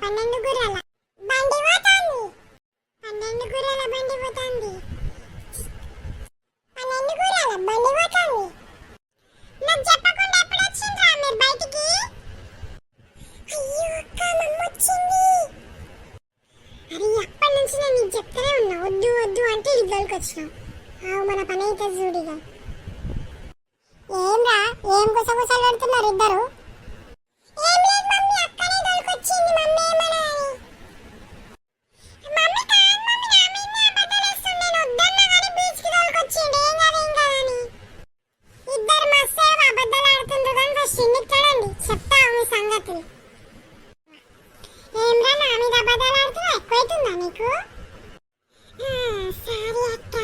పన్నెండు గుర్రాల బండి పోతాంది. పన్నెండు గుర్రాల బండి పోతాంది. పన్నెండు గుర్రాల బండి పోతాంది. నాకు చెప్పకుండా ఎప్పుడు వచ్చిండ్రా మీరు బయటికి? అయ్యో అక్క మమ్మ వచ్చింది. అరే అప్పటి నుంచి నేను నీకు చెప్తానే ఉన్నా వద్దు వద్దు అంటే ఇద్దరికి వచ్చినావు. మన పని అయితే చూడిగా. ఏంరా ఏం గుసగుసలు పెడుతున్నారు ఇద్దరు? ఏం లేదు మమ్మీ, అక్కనే దొరికొచ్చింది. మమ్మీ ఏమన్నా మమ్మీ కాదు మమ్మీ, నా మీదనే అబద్ధాలేస్తుంది. నేను వద్దన్నా కానీ బీచ్కి దొరికొచ్చిండు. ఏం కాదు ఏం కాదని. ఇద్దరు మస్తు అబద్ధాలు ఆడుతుండ్రు కానీ ఫస్ట్ ఇంటికి చూడండి, చెప్తా మీ సంగతి. ఏమ్రా నా మీద అబద్ధాలు ఆడుతున్నా ఎక్కువైతుందా నీకు? సారీ అక్క,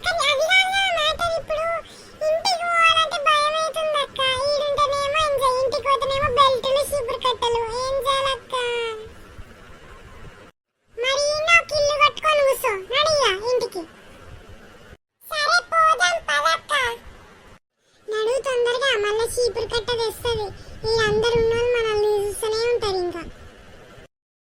కానీ అది కాదు మ్యాటర్. ఇప్పుడు ఇంటికి పోవాలంటే భయం అవుతుంది అక్క. ఈడుంటేనేమో ఎంజాయ్, ఇంటికి పోతేనేమో బెల్టులు చీపురు కట్టలు. ఏం చేయాలక్క? మరి నాకు ఇల్లు కట్టుకొని కూర్చో నడియా ఇంటికి. సరే పోదాం పదక్క. నడువు తొందరగా, మళ్ళీ చీపురు కట్ట తెస్తుంది. ఈ